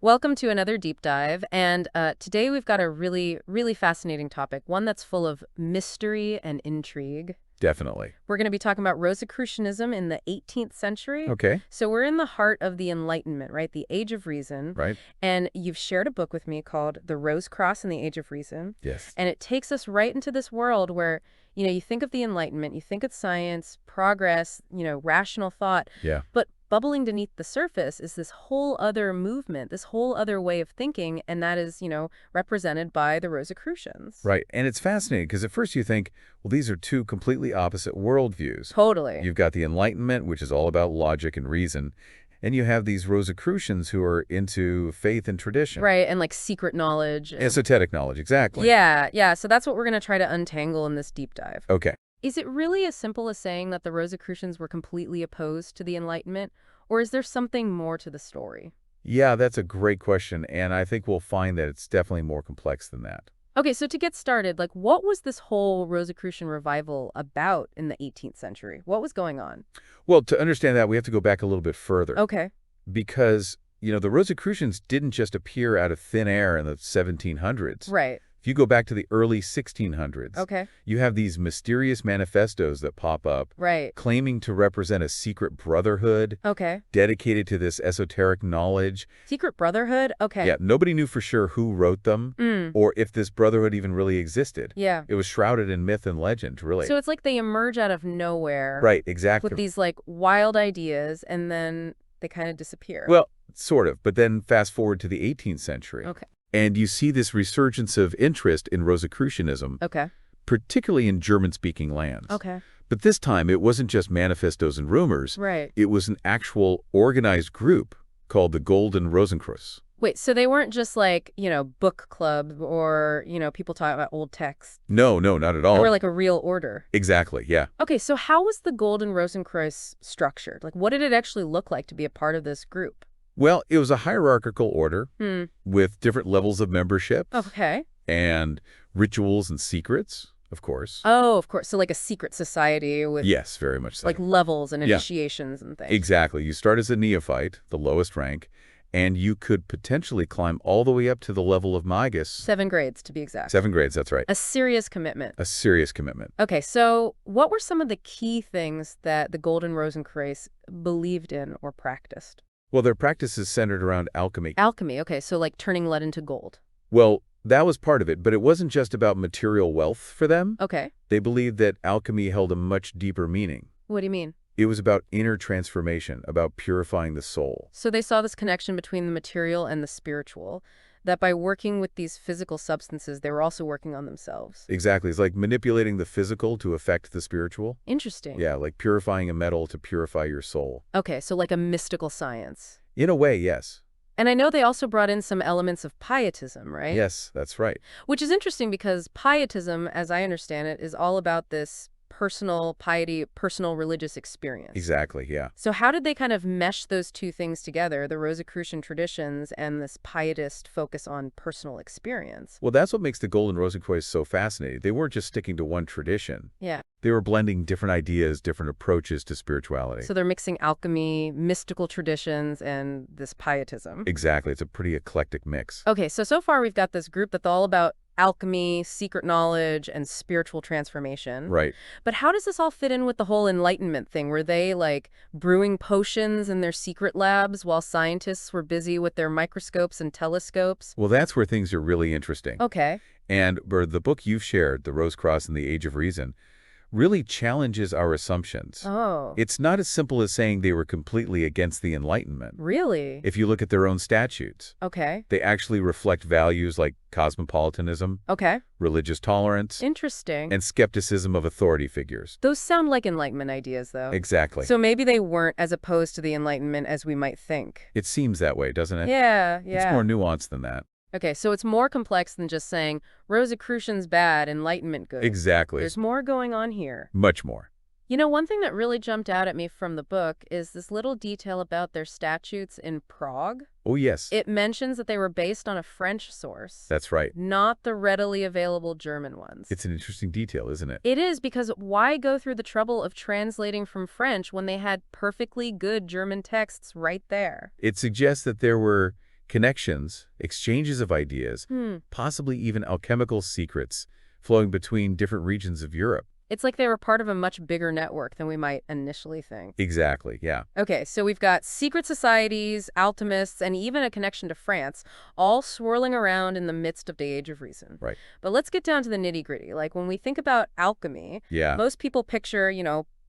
Welcome to another deep dive, and today we've got a really fascinating topic, one that's full of mystery and intrigue. Definitely. We're going to be talking about Rosicrucianism in the 18th century. Okay. So we're in the heart of the Enlightenment, right? The Age of Reason. Right. And you've shared a book with me called The Rose Cross and the Age of Reason. Yes. And it takes us right into this world where, you think of the Enlightenment, you think of science, progress, rational thought. Yeah. But bubbling beneath the surface is this whole other movement, this whole other way of thinking, and that is, represented by the Rosicrucians. Right. And it's fascinating because at first you think, well, these are two completely opposite worldviews. Totally. You've got the Enlightenment, which is all about logic and reason, and you have these Rosicrucians who are into faith and tradition. Right, and like secret knowledge. Esoteric knowledge, exactly. Yeah. So that's what we're going to try to untangle in this deep dive. Okay. Is it really as simple as saying that the Rosicrucians were completely opposed to the Enlightenment, or is there something more to the story? Yeah, that's a great question, and I think we'll find that it's definitely more complex than that. Okay, so to get started, what was this whole Rosicrucian revival about in the 18th century? What was going on? Well, to understand that, we have to go back a little bit further. Okay. Because, the Rosicrucians didn't just appear out of thin air in the 1700s. Right. If you go back to the early 1600s, Okay. you have these mysterious manifestos that pop up, Right. claiming to represent a secret brotherhood Okay. dedicated to this esoteric knowledge. Secret Brotherhood? Okay. Yeah, nobody knew for sure who wrote them or if this brotherhood even really existed. Yeah. It was shrouded in myth and legend, really. So it's like they emerge out of nowhere. Right, exactly. With these wild ideas, and then they kind of disappear. Well, sort of, but then fast forward to the 18th century. Okay. And you see this resurgence of interest in Rosicrucianism, Okay. particularly in German-speaking lands. Okay. But this time, it wasn't just manifestos and rumors. Right. It was an actual organized group called the Golden Rosenkreuz. Wait, so they weren't just book club or, people talking about old texts. No, not at all. They were like a real order. Exactly, yeah. Okay, so how was the Golden Rosenkreuz structured? What did it actually look like to be a part of this group? Well, it was a hierarchical order with different levels of membership. Okay. And rituals and secrets, of course. Oh, of course. So like a secret society with Yes, very much so. like levels and Yeah. initiations and things. Exactly. You start as a neophyte, the lowest rank, and you could potentially climb all the way up to the level of Magus. 7 grades, to be exact. 7 grades, that's right. A serious commitment. A serious commitment. Okay, so what were some of the key things that the Golden Rosenkreuz believed in or practiced? Well, their practice is centered around alchemy. Alchemy, okay, so like turning lead into gold. Well, that was part of it, but it wasn't just about material wealth for them. Okay. They believed that alchemy held a much deeper meaning. What do you mean? It was about inner transformation, about purifying the soul. So they saw this connection between the material and the spiritual, that by working with these physical substances, they were also working on themselves. Exactly. It's like manipulating the physical to affect the spiritual. Interesting. Yeah, like purifying a metal to purify your soul. Okay, so like a mystical science. In a way, yes. And I know they also brought in some elements of pietism, right? Yes, that's right. Which is interesting because pietism, as I understand it, is all about this personal piety, personal religious experience. Exactly, yeah. So how did they kind of mesh those two things together, the Rosicrucian traditions and this pietist focus on personal experience? Well, that's what makes the Golden Rosenkreuz so fascinating. They weren't just sticking to one tradition. Yeah. They were blending different ideas, different approaches to spirituality. So they're mixing alchemy, mystical traditions, and this pietism. Exactly. It's a pretty eclectic mix. Okay, so far we've got this group that's all about alchemy, secret knowledge, and spiritual transformation. Right. But how does this all fit in with the whole Enlightenment thing? Were they brewing potions in their secret labs while scientists were busy with their microscopes and telescopes? Well, that's where things are really interesting. Okay. And the book you've shared, The Rose Cross and the Age of Reason, really challenges our assumptions. Oh. It's not as simple as saying they were completely against the Enlightenment. Really? If you look at their own statutes, Okay. they actually reflect values like cosmopolitanism, Okay. religious tolerance, Interesting. and skepticism of authority figures. Those sound like Enlightenment ideas, though. Exactly. So maybe they weren't as opposed to the Enlightenment as we might think. It seems that way, doesn't it? Yeah. It's more nuanced than that. Okay, so it's more complex than just saying Rosicrucians bad, Enlightenment good. Exactly. There's more going on here. Much more. One thing that really jumped out at me from the book is this little detail about their statutes in Prague. Oh, yes. It mentions that they were based on a French source. That's right. Not the readily available German ones. It's an interesting detail, isn't it? It is, because why go through the trouble of translating from French when they had perfectly good German texts right there? It suggests that there were Connections, exchanges of ideas, possibly even alchemical secrets flowing between different regions of Europe. It's like they were part of a much bigger network than we might initially think. Exactly, yeah. Okay, so we've got secret societies, alchemists, and even a connection to France, all swirling around in the midst of the Age of Reason. Right. But let's get down to the nitty-gritty. Like, when we think about alchemy, Yeah. most people picture,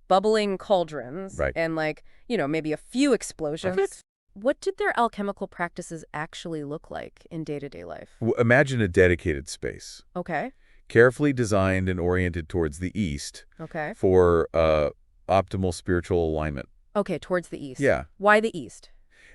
bubbling cauldrons Right. and, maybe a few explosions. Perfect. What did their alchemical practices actually look like in day-to-day life? Imagine a dedicated space, Okay, carefully designed and oriented towards the east okay. for optimal spiritual alignment. Okay, towards the east. Yeah. Why the east?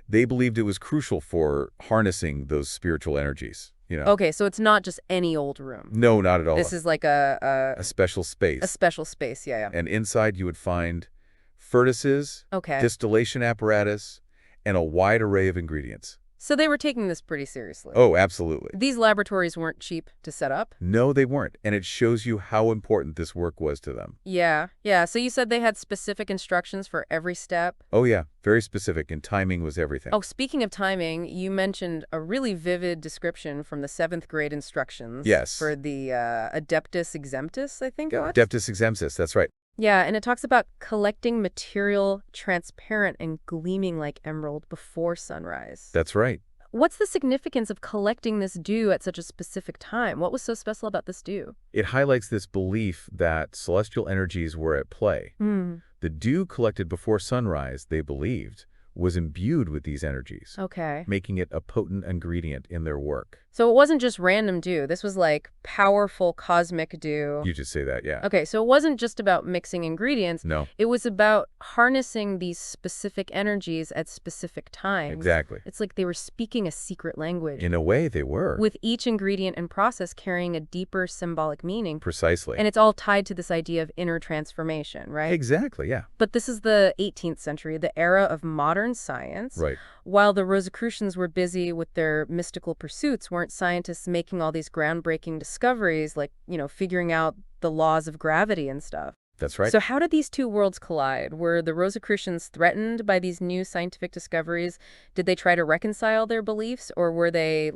They believed it was crucial for harnessing those spiritual energies, Okay, so it's not just any old room. No, not at all. This is like a A special space. special space, yeah. And inside you would find furnaces, Okay. distillation apparatus, and a wide array of ingredients. So they were taking this pretty seriously. Oh, absolutely. These laboratories weren't cheap to set up? No, they weren't. And it shows you how important this work was to them. Yeah. So you said they had specific instructions for every step? Oh, yeah. Very specific. And timing was everything. Oh, speaking of timing, you mentioned a really vivid description from the 7th grade instructions. Yes. For the Adeptus Exemptus, I think. Yeah, Adeptus Exemptus. That's right. Yeah, and it talks about collecting material transparent and gleaming like emerald before sunrise. That's right. What's the significance of collecting this dew at such a specific time? What was so special about this dew? It highlights this belief that celestial energies were at play. The dew collected before sunrise, they believed, was imbued with these energies, Okay. making it a potent ingredient in their work. So it wasn't just random dew. This was like powerful cosmic dew. You just say that, yeah. Okay, so it wasn't just about mixing ingredients. No, It was about harnessing these specific energies at specific times. exactly. It's like they were speaking a secret language, In a way, they were. with each ingredient and process carrying a deeper symbolic meaning. Precisely. And it's all tied to this idea of inner transformation, right? Exactly, yeah. But this is the 18th century, the era of modern science. Right. While the Rosicrucians were busy with their mystical pursuits, weren't scientists making all these groundbreaking discoveries, like, figuring out the laws of gravity and stuff? That's right. So how did these two worlds collide? Were the Rosicrucians threatened by these new scientific discoveries? Did they try to reconcile their beliefs, or were they,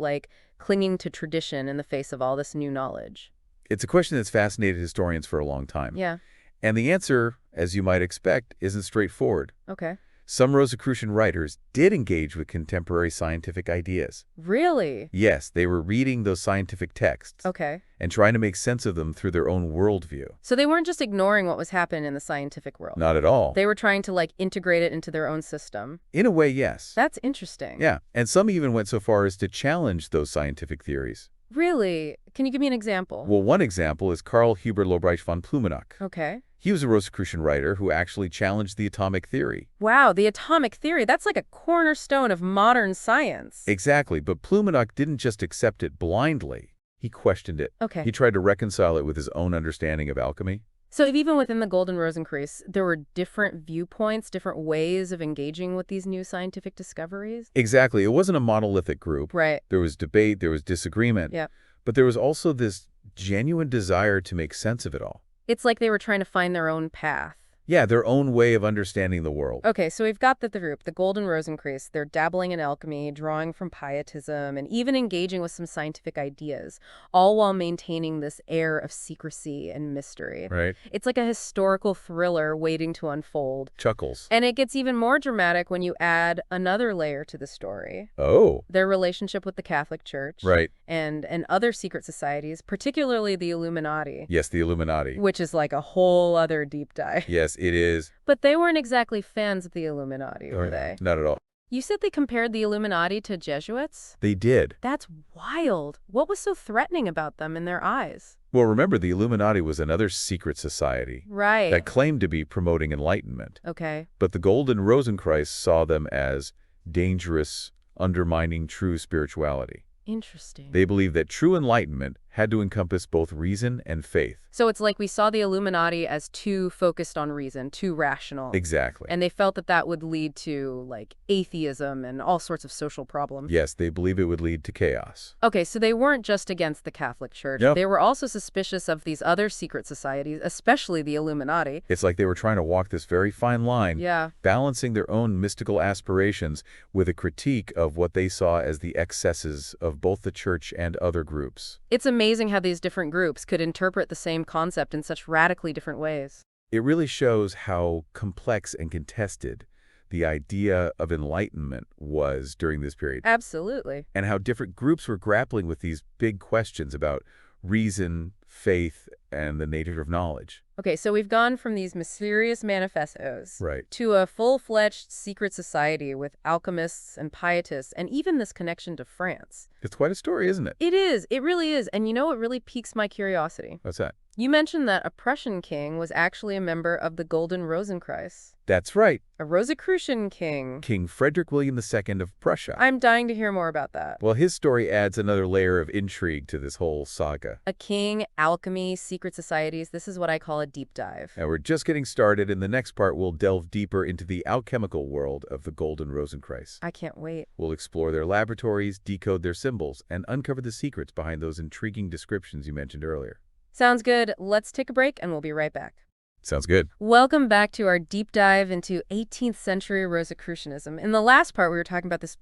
clinging to tradition in the face of all this new knowledge? It's a question that's fascinated historians for a long time. Yeah. And the answer, as you might expect, isn't straightforward. Okay. Some Rosicrucian writers did engage with contemporary scientific ideas. Really? Yes, they were reading those scientific texts Okay. and trying to make sense of them through their own worldview. So they weren't just ignoring what was happening in the scientific world. Not at all. They were trying to, integrate it into their own system. In a way, yes. That's interesting. Yeah, and some even went so far as to challenge those scientific theories. Really? Can you give me an example? Well, one example is Carl Hubert Lobrecht von Plumenach. Okay. He was a Rosicrucian writer who actually challenged the atomic theory. Wow, the atomic theory, that's like a cornerstone of modern science. Exactly, but Plumenach didn't just accept it blindly. He questioned it. Okay. He tried to reconcile it with his own understanding of alchemy. So even within the Golden Rosencrease, there were different viewpoints, different ways of engaging with these new scientific discoveries? Exactly. It wasn't a monolithic group. Right. There was debate, there was disagreement. Yeah. But there was also this genuine desire to make sense of it all. It's like they were trying to find their own path. Yeah, their own way of understanding the world. Okay, so we've got the group, the Golden Rosencrease. They're dabbling in alchemy, drawing from pietism, and even engaging with some scientific ideas, all while maintaining this air of secrecy and mystery. Right? It's like a historical thriller waiting to unfold. Chuckles. And it gets even more dramatic when you add another layer to the story. Oh. Their relationship with the Catholic Church. Right. And other secret societies, particularly the Illuminati. Yes, the Illuminati. Which is like a whole other deep dive. Yes, it is. But they weren't exactly fans of the Illuminati, were they? Not at all. You said they compared the Illuminati to Jesuits? They did. That's wild. What was so threatening about them in their eyes? Well, remember, the Illuminati was another secret society Right. that claimed to be promoting enlightenment. Okay. But the Golden Rosencrease saw them as dangerous, undermining true spirituality. Interesting. They believed that true enlightenment had to encompass both reason and faith. So it's like we saw the Illuminati as too focused on reason, too rational. Exactly. And they felt that that would lead to, like, atheism and all sorts of social problems. Yes, they believe it would lead to chaos. Okay, so they weren't just against the Catholic Church. Nope. They were also suspicious of these other secret societies, especially the Illuminati. It's like they were trying to walk this very fine line, Yeah. balancing their own mystical aspirations with a critique of what they saw as the excesses of both the church and other groups. It's amazing how these different groups could interpret the same concept in such radically different ways. It really shows how complex and contested the idea of enlightenment was during this period, Absolutely. and how different groups were grappling with these big questions about reason, faith, and the nature of knowledge. Okay, so we've gone from these mysterious manifestos Right. to a full-fledged secret society with alchemists and pietists and even this connection to France. It's quite a story, isn't it? It is. It really is. And you know what really piques my curiosity? What's that? You mentioned that a Prussian king was actually a member of the Golden Rosenkreuz. That's right. A Rosicrucian king. King Frederick William II of Prussia. I'm dying to hear more about that. Well, his story adds another layer of intrigue to this whole saga. A king, alchemy, secret societies. This is what I call a deep dive. And we're just getting started. In the next part, we'll delve deeper into the alchemical world of the Golden Rosenkreuz. I can't wait. We'll explore their laboratories, decode their symbols, and uncover the secrets behind those intriguing descriptions you mentioned earlier. Sounds good. Let's take a break and we'll be right back. Sounds good. Welcome back to our deep dive into 18th-century Rosicrucianism. In the last part, we were talking about this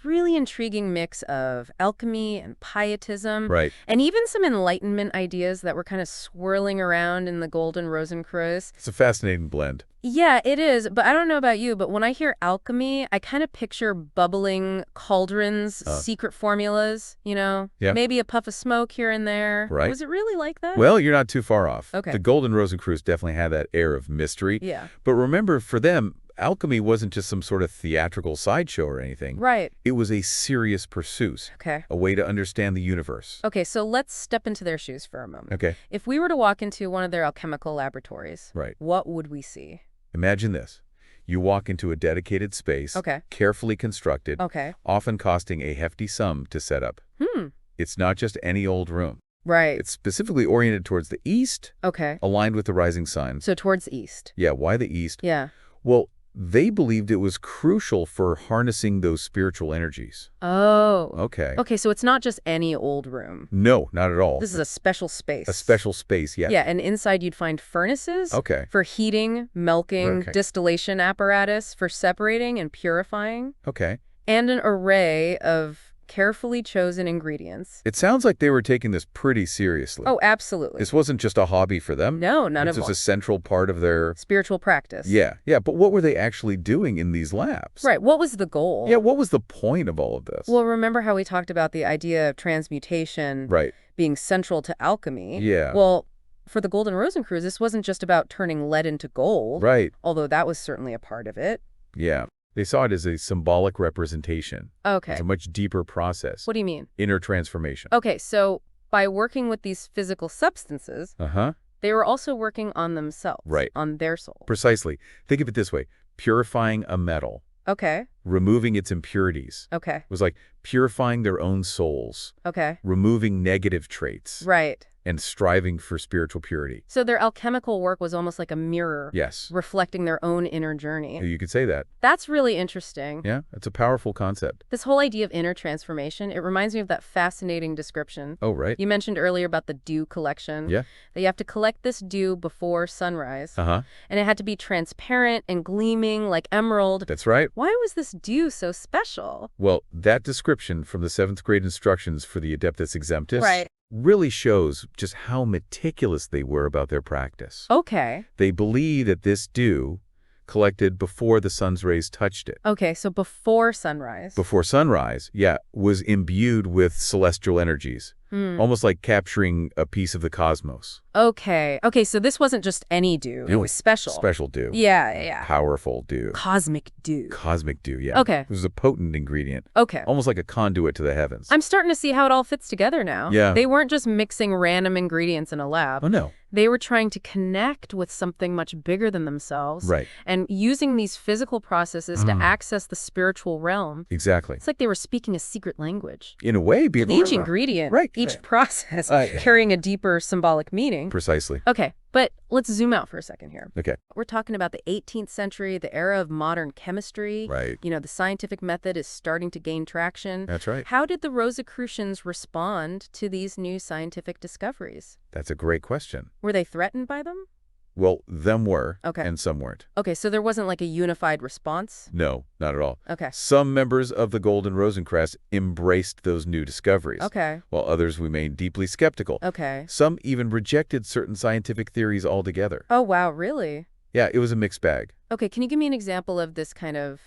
really intriguing mix of alchemy and pietism, Right. and even some Enlightenment ideas that were kind of swirling around in the Golden Rosenkreuz. It's a fascinating blend. Yeah, it is, but I don't know about you, but when I hear alchemy, I kind of picture bubbling cauldrons, secret formulas, you know? Yeah. Maybe a puff of smoke here and there. Right. Was it really like that? Well, you're not too far off. Okay. The Golden Rosenkreuz definitely had that air of mystery. Yeah. But remember, for them, alchemy wasn't just some sort of theatrical sideshow or anything. Right. It was a serious pursuit, Okay. a way to understand the universe. Okay, so let's step into their shoes for a moment. Okay. If we were to walk into one of their alchemical laboratories, Right. what would we see? Imagine this. You walk into a dedicated space, Okay. carefully constructed, Okay. often costing a hefty sum to set up. It's not just any old room. Right. It's specifically oriented towards the east, Okay. aligned with the rising sun. So towards the east. Yeah, why the east? Yeah. Well, they believed it was crucial for harnessing those spiritual energies. Oh. Okay. Okay, so it's not just any old room. No, not at all. This is a special space. A special space, yeah. Yeah, and inside you'd find furnaces Okay. for heating, milking, Okay. distillation apparatus for separating and purifying, Okay. and an array of carefully chosen ingredients. It sounds like they were taking this pretty seriously. Oh, absolutely. This wasn't just a hobby for them. No, none This of was all. a central part of their... Spiritual practice. Yeah, but what were they actually doing in these labs? Right. What was the goal? Yeah, what was the point of all of this? Well, remember how we talked about the idea of transmutation Right. being central to alchemy? Yeah. Well, for the Golden Rosenkreuz, this wasn't just about turning lead into gold. Right. Although that was certainly a part of it. Yeah. They saw it as a symbolic representation. Okay. It's a much deeper process. What do you mean? Inner transformation. Okay, so by working with these physical substances, Uh-huh. they were also working on themselves. Right. On their soul. Precisely. Think of it this way. Purifying a metal, Okay. removing its impurities, Okay. was like purifying their own souls, Okay. removing negative traits, Right. and striving for spiritual purity. So their alchemical work was almost like a mirror. Yes. Reflecting their own inner journey. You could say that. That's really interesting. Yeah, it's a powerful concept. This whole idea of inner transformation, it reminds me of that fascinating description. Oh, right. You mentioned earlier about the dew collection. Yeah. That you have to collect this dew before sunrise. Uh-huh. And it had to be transparent and gleaming like emerald. That's right. Why was this dew so special? Well, that description from the 7th grade instructions for the Adeptus Exemptus Right. really shows just how meticulous they were about their practice. Okay. They believed that this dew, collected before the sun's rays touched it, Okay, so before sunrise. before sunrise, was imbued with celestial energies, almost like capturing a piece of the cosmos. Okay. Okay, so this wasn't just any dew. It was special. Special dew. Yeah. Powerful dew. Cosmic dew. Cosmic dew, yeah. Okay. It was a potent ingredient, Okay. almost like a conduit to the heavens. I'm starting to see how it all fits together now. Yeah. They weren't just mixing random ingredients in a lab. Oh, no. They were trying to connect with something much bigger than themselves. Right. And using these physical processes to access the spiritual realm. Exactly. It's like they were speaking a secret language. In a way, Each ingredient. Right. Each process Uh, carrying a deeper symbolic meaning. Precisely. Okay, but let's zoom out for a second here. Okay. We're talking about the 18th century, the era of modern chemistry. Right. You know, the scientific method is starting to gain traction. That's right. How did the Rosicrucians respond to these new scientific discoveries? That's a great question. Were they threatened by them? Well, them were, Okay. and some weren't. Okay, so there wasn't like a unified response? No, not at all. Okay. Some members of the Golden Rosencrest embraced those new discoveries, Okay. while others remained deeply skeptical. Okay. Some even rejected certain scientific theories altogether. Oh, wow, really? Yeah, it was a mixed bag. Okay, can you give me an example of this kind of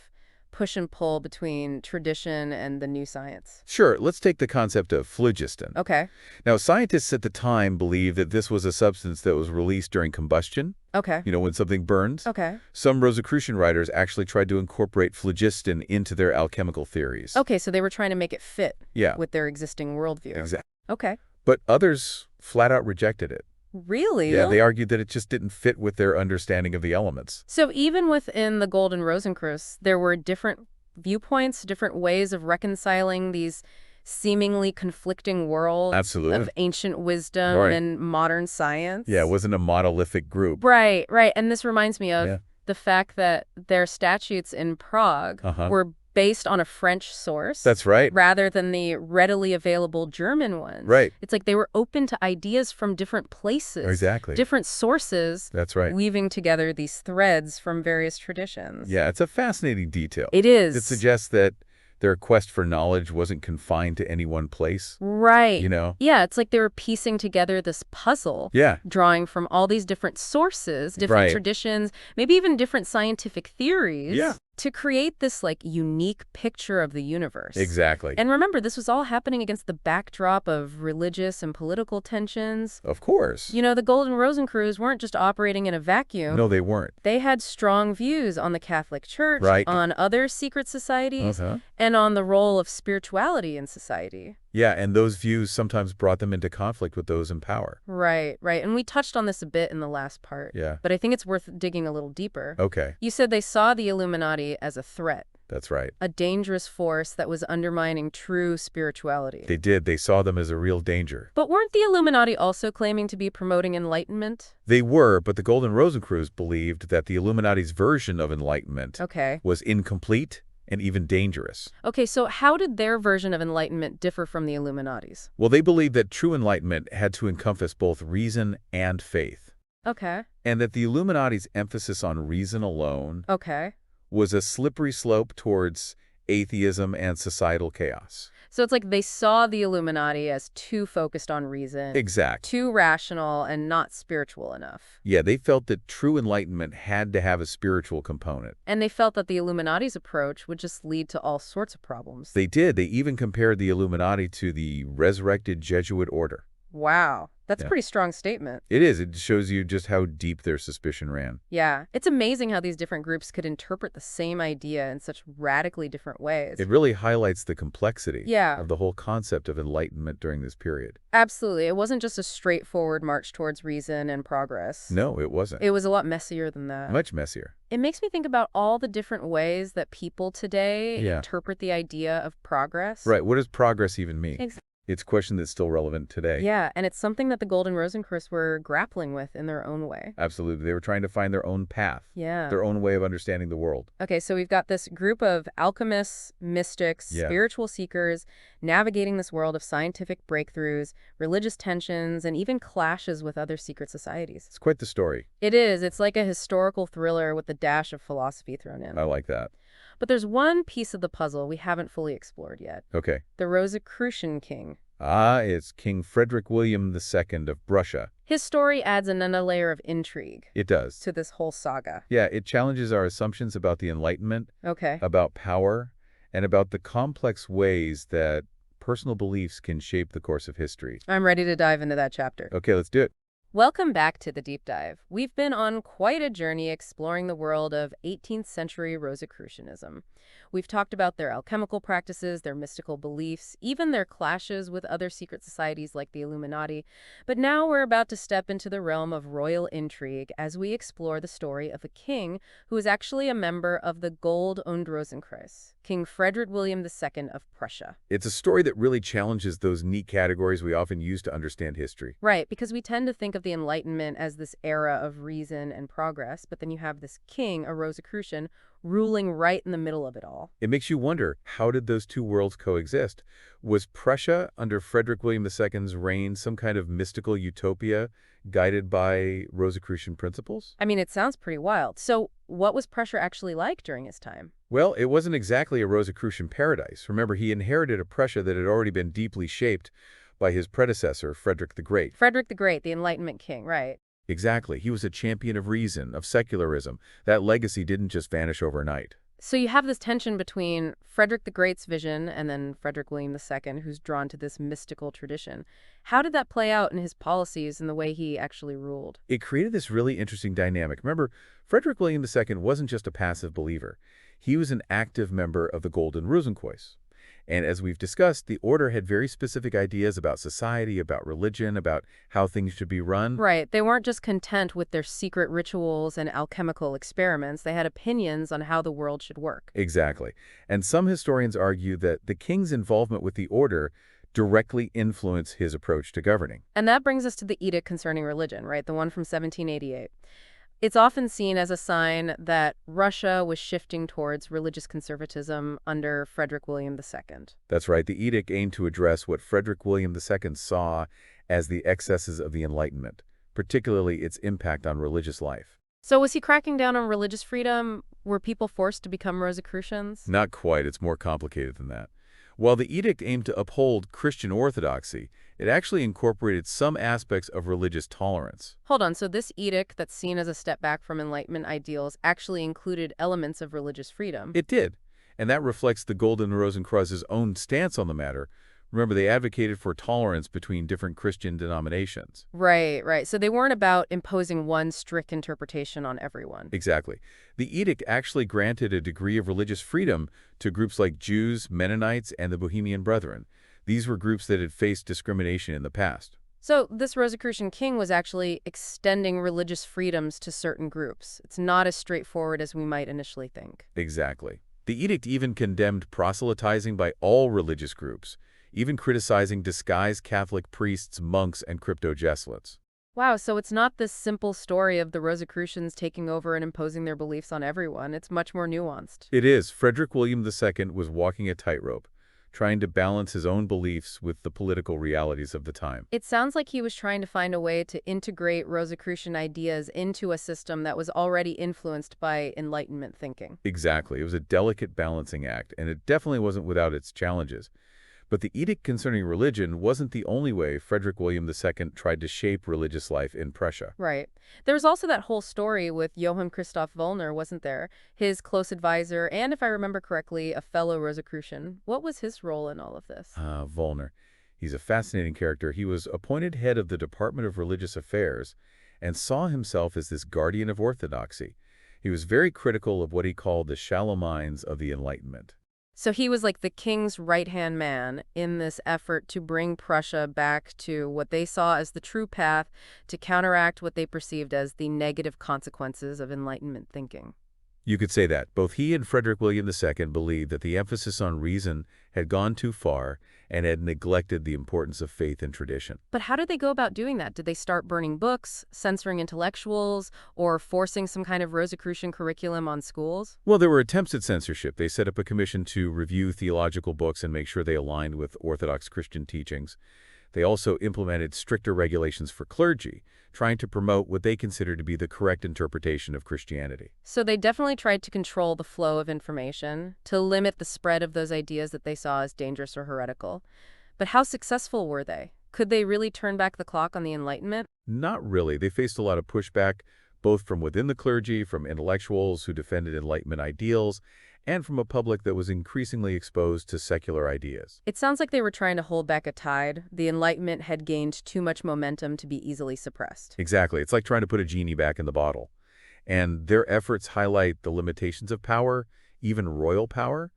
push and pull between tradition and the new science? Sure, let's take the concept of phlogiston. Okay. Now, scientists at the time believed that this was a substance that was released during combustion, Okay. when something burns. Okay. Some Rosicrucian writers actually tried to incorporate phlogiston into their alchemical theories. Okay, so they were trying to make it fit Yeah, with their existing worldview. exactly. Okay. But others flat out rejected it. Really? Yeah, they argued that it just didn't fit with their understanding of the elements. So even within the Golden Rosencrust, there were different viewpoints, different ways of reconciling these seemingly conflicting worlds Absolutely. of ancient wisdom Right. and modern science. Yeah, it wasn't a monolithic group. Right, right. And this reminds me of Yeah. the fact that their statutes in Prague Uh-huh. were based on a French source. That's right. Rather than the readily available German ones. Right. It's like they were open to ideas from different places. Exactly. Different sources. That's right. Weaving together these threads from various traditions. Yeah, it's a fascinating detail. It is. It suggests that their quest for knowledge wasn't confined to any one place. Right. Yeah, it's like they were piecing together this puzzle. Yeah. Drawing from all these different sources, different Right. traditions, maybe even different scientific theories. Yeah. To create this unique picture of the universe. Exactly. And remember, this was all happening against the backdrop of religious and political tensions. Of course. The Golden Rosencrust weren't just operating in a vacuum. No, they weren't. They had strong views on the Catholic Church, Right. on other secret societies, Uh-huh. and on the role of spirituality in society. Yeah, and those views sometimes brought them into conflict with those in power. Right, right. And we touched on this a bit in the last part. Yeah. But I think it's worth digging a little deeper. Okay, You said they saw the Illuminati as a threat, that's right. a dangerous force that was undermining true spirituality. They did. They saw them as a real danger. But weren't the Illuminati also claiming to be promoting enlightenment? They were, but the Golden Rosencrust believed that the Illuminati's version of Enlightenment Okay. was incomplete and even dangerous. Okay, so how did their version of enlightenment differ from the Illuminati's? Well, they believed that true enlightenment had to encompass both reason and faith, Okay. and that the Illuminati's emphasis on reason alone Okay. was a slippery slope towards atheism and societal chaos. So it's like they saw the Illuminati as too focused on reason, Exact. too rational, and not spiritual enough. Yeah, they felt that true enlightenment had to have a spiritual component. And they felt that the Illuminati's approach would just lead to all sorts of problems. They did. They even compared the Illuminati to the resurrected Jesuit order. Wow. That's a Yeah. pretty strong statement. It is. It shows you just how deep their suspicion ran. Yeah. It's amazing how these different groups could interpret the same idea in such radically different ways. It really highlights the complexity Yeah. of the whole concept of enlightenment during this period. Absolutely. It wasn't just a straightforward march towards reason and progress. No, it wasn't. It was a lot messier than that. Much messier. It makes me think about all the different ways that people today Yeah. interpret the idea of progress. Right. What does progress even mean? Ex- It's a question that's still relevant today. Yeah, and it's something that the Golden Rosencrust were grappling with in their own way. Absolutely. They were trying to find their own path, Yeah. their own way of understanding the world. Okay, so we've got this group of alchemists, mystics, Yeah. spiritual seekers navigating this world of scientific breakthroughs, religious tensions, and even clashes with other secret societies. It's quite the story. It is. It's like a historical thriller with a dash of philosophy thrown in. I like that. But there's one piece of the puzzle we haven't fully explored yet. Okay. The Rosicrucian king. It's King Frederick William II of Prussia. His story adds another layer of intrigue It does. to this whole saga. Yeah, it challenges our assumptions about the Enlightenment, Okay. about power, and about the complex ways that personal beliefs can shape the course of history. I'm ready to dive into that chapter. Okay, let's do it. Welcome back to the deep dive. We've been on quite a journey exploring the world of 18th-century Rosicrucianism. We've talked about their alchemical practices, their mystical beliefs, even their clashes with other secret societies like the Illuminati. But now we're about to step into the realm of royal intrigue as we explore the story of a king who is actually a member of the Gold- und Rosenkreuz, King Frederick William II of Prussia. It's a story that really challenges those neat categories we often use to understand history. Right, because we tend to think of the Enlightenment as this era of reason and progress, but then you have this king, a Rosicrucian, ruling right in the middle of it all. It makes you wonder, how did those two worlds coexist? Was Prussia, under Frederick William II's reign, some kind of mystical utopia guided by Rosicrucian principles? I mean, it sounds pretty wild. So, what was Prussia actually like during his time? Well, it wasn't exactly a Rosicrucian paradise. Remember, he inherited a Prussia that had already been deeply shaped by his predecessor, Frederick the Great. Frederick the Great, the Enlightenment king, right? Exactly. He was a champion of reason, of secularism. That legacy didn't just vanish overnight. So you have this tension between Frederick the Great's vision and then Frederick William II, who's drawn to this mystical tradition. How did that play out in his policies and the way he actually ruled? It created this really interesting dynamic. Remember, Frederick William II wasn't just a passive believer. He was an active member of the Golden Rosenkreuz. And as we've discussed, the order had very specific ideas about society, about religion, about how things should be run. Right. They weren't just content with their secret rituals and alchemical experiments. They had opinions on how the world should work. Exactly. And some historians argue that the king's involvement with the order directly influenced his approach to governing. And that brings us to the edict concerning religion, right? The one from 1788. It's often seen as a sign that Russia was shifting towards religious conservatism under Frederick William II. That's right. The edict aimed to address what Frederick William II saw as the excesses of the Enlightenment, particularly its impact on religious life. So was he cracking down on religious freedom? Were people forced to become Rosicrucians? Not quite. It's more complicated than that. While the edict aimed to uphold Christian orthodoxy, it actually incorporated some aspects of religious tolerance. Hold on, so this edict that's seen as a step back from Enlightenment ideals actually included elements of religious freedom. It did, and that reflects the Golden Rosenkreuz's own stance on the matter. Remember, they advocated for tolerance between different Christian denominations. Right, right. So they weren't about imposing one strict interpretation on everyone. Exactly. The edict actually granted a degree of religious freedom to groups like Jews, Mennonites, and the Bohemian Brethren. These were groups that had faced discrimination in the past. So this Rosicrucian king was actually extending religious freedoms to certain groups. It's not as straightforward as we might initially think. Exactly. The edict even condemned proselytizing by all religious groups, even criticizing disguised Catholic priests, monks, and crypto-Jesuits. Wow, so it's not this simple story of the Rosicrucians taking over and imposing their beliefs on everyone. It's much more nuanced. It is. Frederick William II was walking a tightrope, trying to balance his own beliefs with the political realities of the time. It sounds like he was trying to find a way to integrate Rosicrucian ideas into a system that was already influenced by Enlightenment thinking. Exactly. It was a delicate balancing act, and it definitely wasn't without its challenges. But the edict concerning religion wasn't the only way Frederick William II tried to shape religious life in Prussia. Right. There was also that whole story with Johann Christoph Wöllner, wasn't there? His close advisor, and if I remember correctly, a fellow Rosicrucian. What was his role in all of this? Wöllner. He's a fascinating character. He was appointed head of the Department of Religious Affairs and saw himself as this guardian of orthodoxy. He was very critical of what he called the shallow minds of the Enlightenment. So he was like the king's right-hand man in this effort to bring Prussia back to what they saw as the true path to counteract what they perceived as the negative consequences of Enlightenment thinking. You could say that. Both he and Frederick William II believed that the emphasis on reason had gone too far and had neglected the importance of faith and tradition. But how did they go about doing that? Did they start burning books, censoring intellectuals, or forcing some kind of Rosicrucian curriculum on schools? Well, there were attempts at censorship. They set up a commission to review theological books and make sure they aligned with Orthodox Christian teachings. They also implemented stricter regulations for clergy, trying to promote what they considered to be the correct interpretation of Christianity. So they definitely tried to control the flow of information, to limit the spread of those ideas that they saw as dangerous or heretical. But how successful were they? Could they really turn back the clock on the Enlightenment? Not really. They faced a lot of pushback, both from within the clergy, from intellectuals who defended Enlightenment ideals, and from a public that was increasingly exposed to secular ideas. It sounds like they were trying to hold back a tide. The Enlightenment had gained too much momentum to be easily suppressed. Exactly. It's like trying to put a genie back in the bottle. And their efforts highlight the limitations of power, even royal power,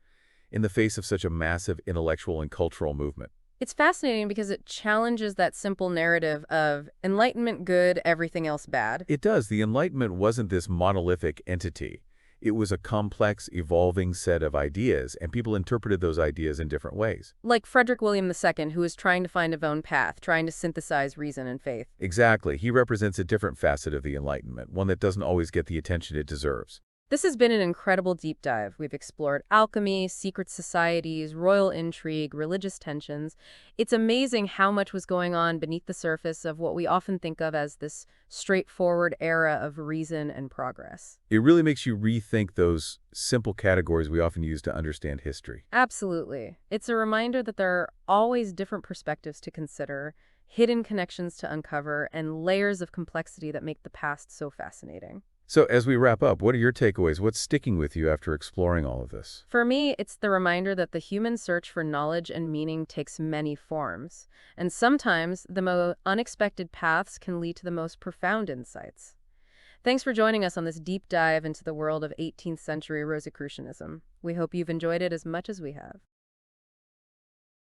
in the face of such a massive intellectual and cultural movement. It's fascinating because it challenges that simple narrative of Enlightenment good, everything else bad. It does. The Enlightenment wasn't this monolithic entity. It was a complex, evolving set of ideas, and people interpreted those ideas in different ways. Like Frederick William II, who was trying to find his own path, trying to synthesize reason and faith. Exactly. He represents a different facet of the Enlightenment, one that doesn't always get the attention it deserves. This has been an incredible deep dive. We've explored alchemy, secret societies, royal intrigue, religious tensions. It's amazing how much was going on beneath the surface of what we often think of as this straightforward era of reason and progress. It really makes you rethink those simple categories we often use to understand history. Absolutely. It's a reminder that there are always different perspectives to consider, hidden connections to uncover, and layers of complexity that make the past so fascinating. So as we wrap up, what are your takeaways? What's sticking with you after exploring all of this? For me, it's the reminder that the human search for knowledge and meaning takes many forms, and sometimes the most unexpected paths can lead to the most profound insights. Thanks for joining us on this deep dive into the world of 18th century Rosicrucianism. We hope you've enjoyed it as much as we have.